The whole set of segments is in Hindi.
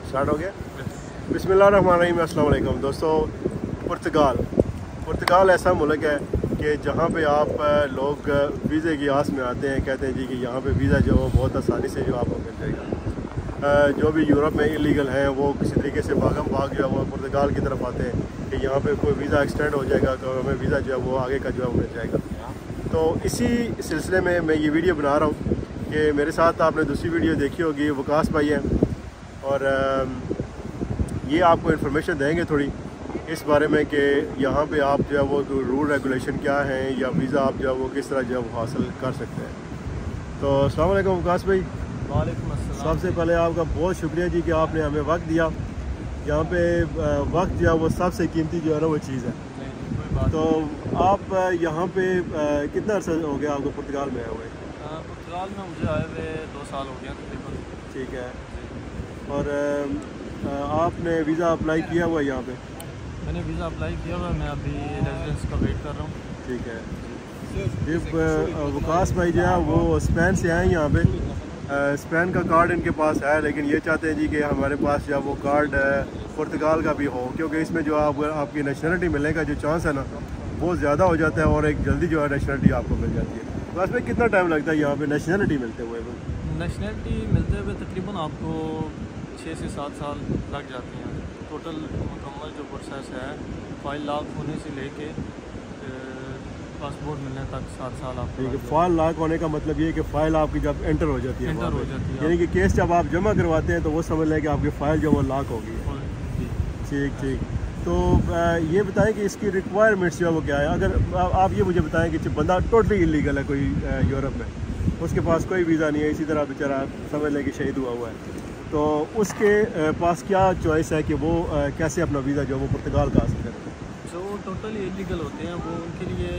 स्टार्ट हो गया। बिस्मिल्लाहिर्रहमानिर्रहीम। अस्सलाम वालेकुम दोस्तों। पुर्तगाल ऐसा मुल्क है कि जहाँ पे आप लोग वीज़े की आस में आते हैं, कहते हैं जी कि यहाँ पे वीज़ा जो है बहुत आसानी से जो आपको मिल जाएगा। जो भी यूरोप में इलीगल हैं वो किसी तरीके से भागम भाग जो है वो पुर्तगाल की तरफ आते हैं कि यहाँ पे कोई वीज़ा एक्सटेंड हो जाएगा तो हमें वीज़ा जो है वो आगे का जो है मिल जाएगा। तो इसी सिलसिले में मैं ये वीडियो बना रहा हूँ कि मेरे साथ आपने दूसरी वीडियो देखी होगी, वकास भाई हैं, और ये आपको इन्फॉर्मेशन देंगे थोड़ी इस बारे में कि यहाँ पे आप जो है वो रूल रेगुलेशन क्या हैं या वीज़ा आप जो है वो किस तरह जो है वो हासिल कर सकते हैं। तो अस्सलाम वालेकुम वकास भाई। वालेकुम अस्सलाम। सबसे पहले आपका बहुत शुक्रिया जी कि आपने हमें वक्त दिया। यहाँ पे वक्त जो है वो सबसे कीमती जो है ना वो चीज़ है। तो आप यहाँ पे कितना अर्सा हो गया आपको पुर्तगाल में आए हुए? पुर्तगाल में मुझे आए हुए 2 साल हो गया तकरीबन। ठीक है। और आपने वीज़ा अप्लाई किया हुआ है यहाँ पे? मैंने वीज़ा अप्लाई किया हुआ है, मैं अभी रेजिडेंस का वेट कर रहा हूँ। ठीक है। जब वकास भाई जो है वो स्पेन से आए यहाँ पे, स्पेन का कार्ड इनके पास है, लेकिन ये चाहते हैं जी कि हमारे पास जो वो कार्ड पुर्तगाल का भी हो, क्योंकि इसमें जो आपकी नेशनलिटी मिलने का जो चांस है ना वो ज़्यादा हो जाता है और एक जल्दी जो है नेशनलिटी आपको मिल जाती है। तो इसमें कितना टाइम लगता है यहाँ पे नेशनलिटी मिलते हुए? नेशनलिटी मिलते हुए तकरीबन आपको 6 से 7 साल लग जाते हैं। टोटल मुकम्मल जो प्रोसेस है फाइल लॉक होने से लेके पासपोर्ट मिलने तक 7 साल आपको। ठीक है। फाइल लॉक होने का मतलब ये है कि फ़ाइल आपकी जब एंटर हो जाती है, यानी कि केस जब आप जमा करवाते हैं तो वो समझ लें कि आपकी फ़ाइल जो वो लॉक हो गई है। ठीक ठीक। तो ये बताएं कि इसकी रिक्वायरमेंट्स जो है वो क्या है? अगर आप ये मुझे बताएं कि बंदा टोटली इलीगल है कोई यूरोप में, उसके पास कोई वीज़ा नहीं है, इसी तरह बेचारा समझ लें कि शहीद हुआ है, तो उसके पास क्या चॉइस है कि वो कैसे अपना वीज़ा जो वो पुर्तगाल का हासिल करें? जो टोटली इलीगल होते हैं वो उनके लिए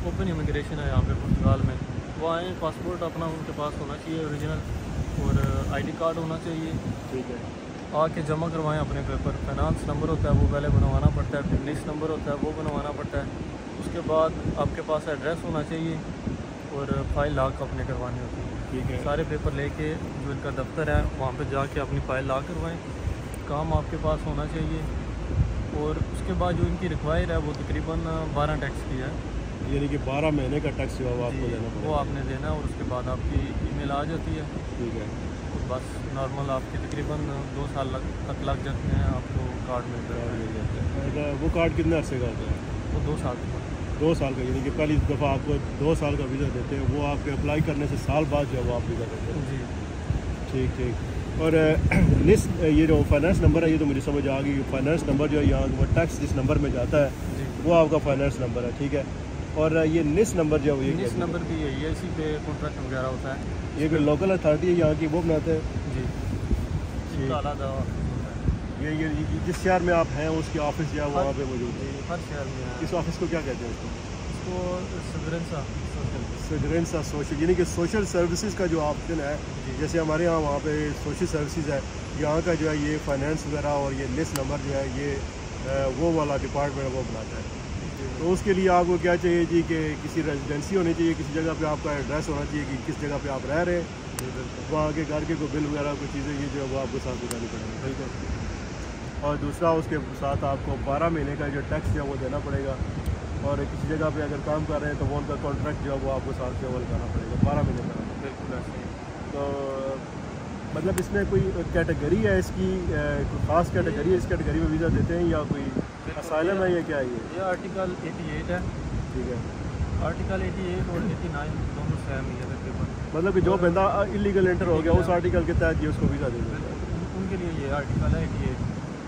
ओपन इमिग्रेशन है यहाँ पे पुर्तगाल में। वो आए, पासपोर्ट अपना उनके पास होना चाहिए ओरिजिनल, और आईडी कार्ड होना चाहिए। ठीक है। आके जमा करवाएं अपने पेपर। फाइनेंस नंबर होता है वो पहले बनवाना पड़ता है, फिर NIS नंबर होता है वो बनवाना पड़ता है। उसके बाद आपके पास एड्रेस होना चाहिए और फाइल लॉक अपने करवानी होती है। ठीक है। सारे पेपर लेके जो इनका दफ्तर है वहाँ पे जाके अपनी फाइल लॉक करवाएं। काम आपके पास होना चाहिए, और उसके बाद जो इनकी रिक्वायर है वो तकरीबन 12 टैक्स की है, यानी कि 12 महीने का टैक्स जो है वो आपको देना पड़ेगा। वो आपने देना है, और उसके बाद आपकी ईमेल आ जाती है। ठीक है। तो बस नॉर्मल आपके तकरीबन 2 साल तक लग जाते हैं, आपको कार्ड मिल जाता है। वो कार्ड कितने अर्से का होता है? वो 2 साल का। 2 साल का, यानी कि पहली दफ़ा आपको 2 साल का वीज़ा देते हैं, वो आपके अप्लाई करने से साल बाद जो है वो आप वीज़ा देते हैं। जी ठीक ठीक। और NIS ये जो फाइनेंस नंबर है ये तो मुझे समझ आ गई। फाइनेंस नंबर जो है यहाँ वो टैक्स जिस नंबर में जाता है वो आपका फाइनेंस नंबर है। ठीक है। और ये NIS नंबर जो है NIS नंबर भी यही है, इसी पे कॉन्ट्रैक्ट वगैरह होता है। ये कोई लोकल अथॉरिटी है यहाँ की वो बनाते हैं? जी। ये जिस शहर में आप हैं उसकी ऑफिस जो है वहाँ पे मौजूद है? हर शहर में है। इस ऑफिस को क्या कहते हैं? इसको सदरेंसा सोशल, यानी कि सोशल सर्विसेज का जो ऑप्शन है, जैसे हमारे यहाँ वहाँ पे सोशल सर्विसेज है, यहाँ का जो है ये फाइनेंस वगैरह और ये NIS नंबर जो है ये वो वाला डिपार्टमेंट वो बनाता है। तो उसके लिए आपको क्या चाहिए जी कि किसी रेजिडेंसी होनी चाहिए, किसी जगह पे आपका एड्रेस होना चाहिए कि किस जगह पे आप रह रहे हैं, वहाँ के घर के कोई बिल वगैरह कोई चीज़ें ये जो है वो आपको साथ बतानी पड़ेगी। ठीक है। और दूसरा उसके साथ आपको 12 महीने का जो टैक्स है वो देना पड़ेगा, और किसी जगह पे अगर काम कर रहे हैं तो वो उनका कॉन्ट्रैक्ट जो है वो आपको साथ केवल करना पड़ेगा 12 महीने का। बिल्कुल ऐसे ही। तो मतलब इसमें कोई कैटेगरी है इसकी, कोई ख़ास कैटेगरी है, इस कैटेगरी में वीज़ा देते हैं या कोई असाइलम है या क्या है? ये आर्टिकल 88 है। ठीक है। आर्टिकल 88 और 89 दोनों सेम ही है तकरीबन। मतलब कि जो बंदा इलीगल एंटर हो गया उस आर्टिकल के तहत ये उसको वीज़ा दे देते हैं? उनके लिए ये आर्टिकल है 88।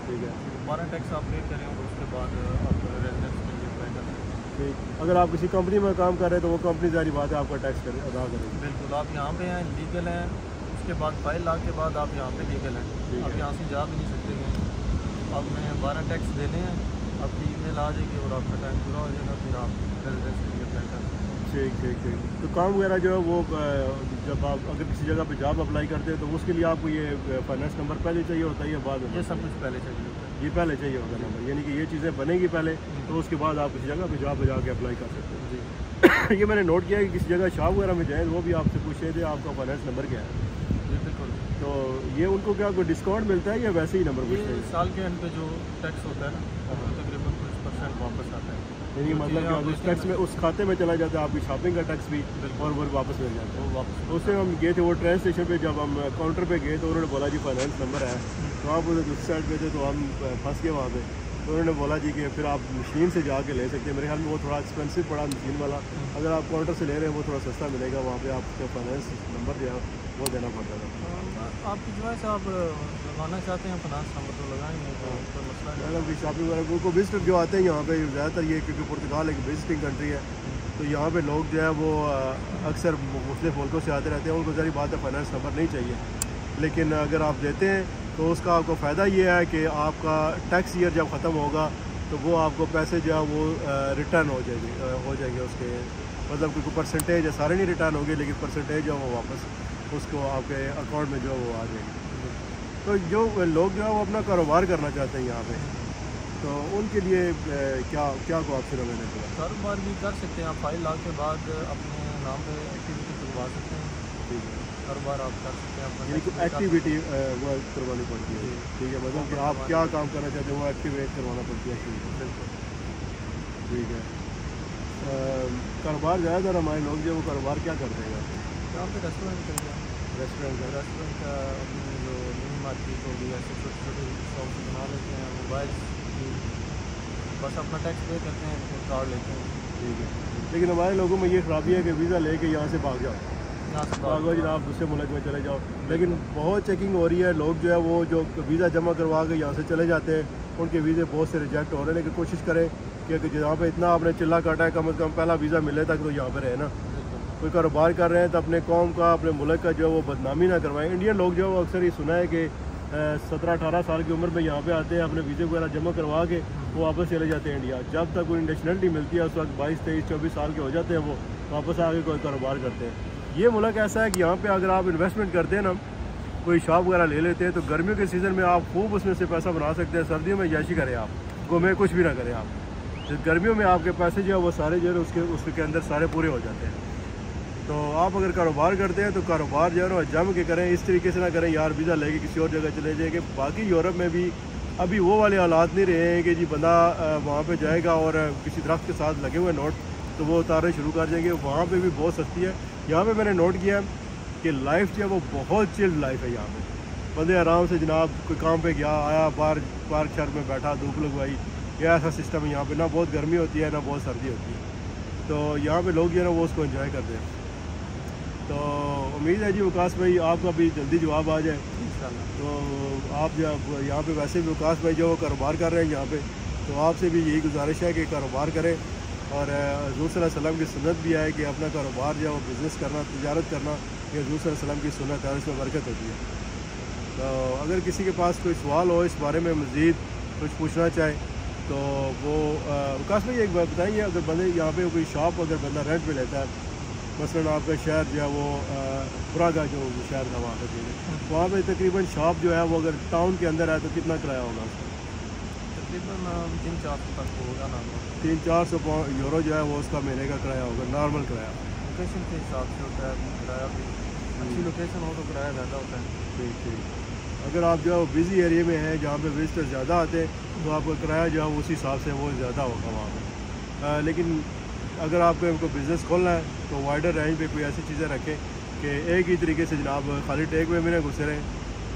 ठीक है। 12 टैक्स आप पे करें और उसके बाद आप रेजिडेंस के लिए अप्लाई करें। ठीक। अगर आप किसी कंपनी में काम कर रहे हैं तो वो कंपनी जारी बात है आपका टैक्स अदा करेगी? बिल्कुल। आप यहाँ पे हैं, लीगल हैं, उसके बाद फाइल लाख के बाद आप यहाँ पे लीगल हैं, आप यहाँ से जा भी नहीं सकते हैं। आपने 12 टैक्स देने हैं, आपकी ईमेल आ जाएगी और आपका टाइम पूरा हो जाएगा, फिर आप रेजिडेंस के लिए अप्लाई करें। ठीक ठीक ठीक। तो काम वगैरह जो है वो जब आप अगर किसी जगह पे जॉब अप्लाई करते हैं तो उसके लिए आपको ये फाइनेंस नंबर पहले चाहिए होता है या बाद में? ये सब कुछ पहले चाहिए होता है। ये पहले चाहिए होगा नंबर, यानी कि ये चीज़ें बनेगी पहले तो उसके बाद आप किसी जगह पे जॉब पे जाके अप्लाई कर सकते हैं। जी। ये मैंने नोट किया कि किसी जगह शॉप वगैरह में जाए वो भी आपसे पूछे थे आपका फाइनेंस नंबर क्या है। जी बिल्कुल। तो ये उनको क्या कोई डिस्काउंट मिलता है या वैसे ही नंबर पूछते हैं? साल के एंड पे जो टैक्स होता है ना, तकरीबन कुछ % वापस आता है। यानी मतलब क्या उस टैक्स में उस खाते में चला जाता है, आपकी शॉपिंग का टैक्स भी, और वो वापस मिल जाता है। वो वापस उससे हम गए थे वो ट्रेन स्टेशन पे, जब हम काउंटर पे गए तो उन्होंने बोला जी फाइनेंस नंबर है, तो आप उधर दूसरी साइड पे थे तो हम फंस गए वहाँ पे। तो उन्होंने बोला जी कि फिर आप मशीन से जाके ले सकते हैं। मेरे ख्याल में वो थोड़ा एक्सपेंसिव पड़ा मशीन वाला, अगर आप काउंटर से ले रहे हैं वो थोड़ा सस्ता मिलेगा। वहाँ पे आपको फाइनेंस नंबर जो है वो देना पड़ता था। आपकी जो है आप लगाना चाहते हैं फाइनेंस नंबर तो लगाएंगे, तो कोई मसला नहीं। अगर शॉपिंग वगैरह को विजिटर जो आते हैं यहाँ पे ज़्यादातर ये, क्योंकि पुर्तगाल एक विजिटिंग कंट्री है, तो यहाँ पे लोग जो है वो अक्सर मुख्तलिफ मुल्कों से आते रहते हैं। उनको सारी बात है फाइनेंस नंबर नहीं चाहिए, लेकिन अगर आप देते हैं तो उसका आपको फ़ायदा ये है कि आपका टैक्स ईयर जब ख़त्म होगा तो वो आपको पैसे जो है वो रिटर्न हो जाएंगे उसके, मतलब क्योंकि परसेंटेज है, सारे नहीं रिटर्न होंगे लेकिन परसेंटेज जो वो वापस उसको आपके अकाउंट में जो वो आ जाएगी। तो जो लोग जो है वो अपना कारोबार करना चाहते हैं यहाँ पे, तो उनके लिए क्या को ऑप्शन मैंने बोला? कारोबार भी कर सकते हैं आप, 5 लाख के बाद अपने नाम पे एक्टिविटी करवा सकते हैं। ठीक है, कारोबार आप कर सकते हैं अपना, यानी एक्टिविटी वो करवानी पड़ती है। ठीक है, मतलब कि आप क्या काम करना चाहते हैं वो एक्टिवेट करवाना पड़ती है एक्टिविटी। ठीक है, कारोबार ज़्यादातर हमारे लोग जो वो कारोबार क्या करते हैं? यहाँ पे रेस्टोरेंट चल गया, रेस्टोरेंट का जो मिनी मार्केट हो गई, ऐसे छोटे छोटे शॉप बना लेते हैं। मोबाइल की बस अपना टैक्स पे करते हैं तो कार्ड लेते हैं। ठीक है, लेकिन हमारे लोगों में ये खराबी है कि वीज़ा लेके यहाँ से भाग जाओ, भागो जनाब दूसरे मुल्क में चले जाओ। लेकिन बहुत चेकिंग हो रही है, लोग जो है वो जो वीज़ा जमा करवा के यहाँ से चले जाते हैं, उनके वीज़े बहुत से रिजेक्ट हो रहे हैं। लेकिन कोशिश करें कि जहाँ पे इतना आपने चिल्ला काटा है, कम से कम पहला वीज़ा मिले तक तो यहाँ पे रहे ना। कोई कारोबार कर रहे हैं तो अपने कौम का, अपने मुल्क का जो है वो बदनामी ना करवाएं। इंडियन लोग जो है वो अक्सर ये सुना है कि 17-18 साल की उम्र में यहाँ पे आते हैं, अपने वीज़े वगैरह जमा करवा के वो वापस चले जाते हैं इंडिया। जब तक कोई नेशनलिटी मिलती है उस वक्त 22, 23, 24 साल के हो जाते हैं, वो वापस आके कोई कारोबार करते हैं। ये मुल्क ऐसा है कि यहाँ पे अगर आप इन्वेस्टमेंट करते हैं ना, कोई शॉप वगैरह ले लेते हैं, तो गर्मियों के सीज़न में आप खूब उसमें से पैसा बना सकते हैं। सर्दियों में याशी करें आप, घूमें, कुछ भी ना करें आप। तो गर्मियों में आपके पैसे जो है वो सारे जो है उसके अंदर सारे पूरे हो जाते हैं। तो आप अगर कारोबार करते हैं तो कारोबार जो है ना जम के करें, इस तरीके से ना करें यार वीज़ा लेके किसी और जगह चले जाएंगे। बाकी यूरोप में भी अभी वो वाले हालात नहीं रहे हैं कि जी बंदा वहाँ पे जाएगा और किसी दरख्त के साथ लगे हुए नोट तो वो उतारने शुरू कर देंगे। वहाँ पे भी बहुत सस्ती है। यहाँ पे मैंने नोट किया कि लाइफ जो है वो बहुत चिल्ड लाइफ है यहाँ पे। बंदे आराम से जनाब कोई काम पे गया, आया, पार्क शहर में बैठा, धूप लगवाई, यह ऐसा सिस्टम है यहाँ पे। ना बहुत गर्मी होती है ना बहुत सर्दी होती है, तो यहाँ पे लोग जो है ना वो उसको एंजॉय करते हैं। तो उम्मीद है जी वकास भाई आपका भी जल्दी जवाब आ जाए इंशाल्लाह। तो आप जब यहाँ पे वैसे भी वकास भाई जो कारोबार कर रहे हैं यहाँ पे, तो आपसे भी यही गुजारिश है कि कारोबार करें। और हज़ूर सल्लल्लाहु अलैहि वसल्लम की सुन्नत भी है कि अपना कारोबार जो है वो बिज़नेस करना, तिजारत करना, ये हज़ूर सल्लल्लाहु अलैहि वसल्लम की सुन्नत है, इसमें बरकत होती है। तो अगर किसी के पास कोई सवाल हो इस बारे में मज़ीद कुछ पूछना चाहे तो वो वकास भाई एक बात बताइए, अगर बंदे यहाँ पे कोई शॉप अगर बंदा रेंट पे लेता है, मसलन आपका शहर जो है वो पुरागा जो शहर था वहाँ पे, वहाँ पे तकरीबन शॉप जो है वो अगर टाउन के अंदर है तो कितना किराया होगा उसका? तकरीबन 300-400 तक होगा ना। 300-400 यूरो जो है वो उसका महीने का किराया होगा, नॉर्मल किराया। लोकेशन के हिसाब से होता है किराया भी, अच्छी लोकेशन हो तो किराया ज़्यादा होता है। ठीक ठीक। अगर आप जो है बिज़ी एरिया में हैं जहाँ पे विजिटर ज़्यादा आते हैं तो आपका किराया जो है उस हिसाब से वो ज़्यादा होगा वहाँ पर। लेकिन अगर आपको इनको बिज़नेस खोलना है तो वाइडर रेंज पे कोई ऐसी चीज़ें रखें कि एक ही तरीके से जनाब खाली टेक वे में ना घुसे रहें।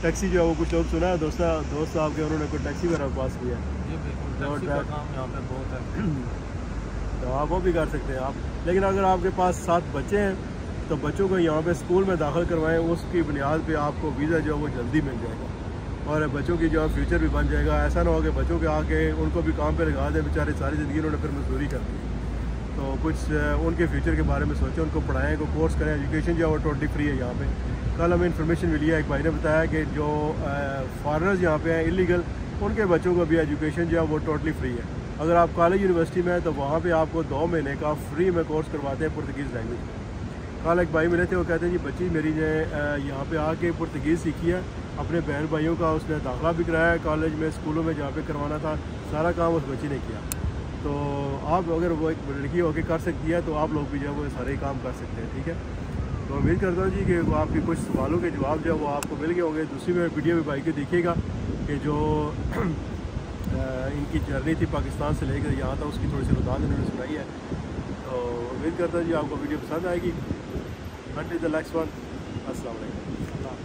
टैक्सी जो है वो कुछ लोग सुना है दोस्त आपके उन्होंने कोई टैक्सी वगैरह पास किया है, जी बिल्कुल, टैक्सी का काम यहाँ पे बहुत है। तो आप वो भी कर सकते हैं आप। लेकिन अगर आपके पास 7 बच्चे हैं तो बच्चों को यहाँ पे स्कूल में दाखिल करवाएं, उसकी बुनियाद पे आपको वीज़ा जो है वो जल्दी मिल जाएगा और बच्चों की जो है फ्यूचर भी बन जाएगा। ऐसा ना हो कि बच्चों के आके उनको भी काम पे लगा दें, बेचारे सारी ज़िंदगी उन्होंने फिर मजदूरी कर दी। तो कुछ उनके फ्यूचर के बारे में सोचें, उनको पढ़ाएँ, को कोर्स करें। एजुकेशन जो है वो टोटली फ्री है यहाँ पे। कल हमें इन्फॉर्मेशन मिली है, एक भाई ने बताया कि जो फॉरेनर्स यहाँ पे हैं इलीगल, उनके बच्चों को भी एजुकेशन जो है वो टोटली फ्री है। अगर आप कॉलेज यूनिवर्सिटी में हैं तो वहाँ पे आपको 2 महीने का फ्री में कोर्स करवाते हैं पुर्तगीज़ लैंग्वेज। कल एक भाई मिले थे, वो कहते हैं जी बच्ची मेरी ने यहाँ पे आके पुर्तगीज़ सीखी है, अपने बहन भाइयों का उसने दाखिला भी कराया है कॉलेज में, स्कूलों में जहाँ पे करवाना था सारा काम उस बच्ची ने किया। तो आप अगर वो एक लड़की होकर कर सकती है तो आप लोग भी जो है वो सारे काम कर सकते हैं। ठीक है, तो उम्मीद करता हूँ जी कि वो आपके कुछ सवालों के जवाब जो है वो आपको मिल गए होंगे। दूसरी वीडियो में भाई के देखिएगा कि जो इनकी जर्नी थी पाकिस्तान से लेकर यहाँ तक उसकी थोड़ी सी रुदान इन्होंने सुनाई है। तो उम्मीद करता हूँ जी आपको वीडियो पसंद आएगी। Until the next one, अस्सलाम वालेकुम।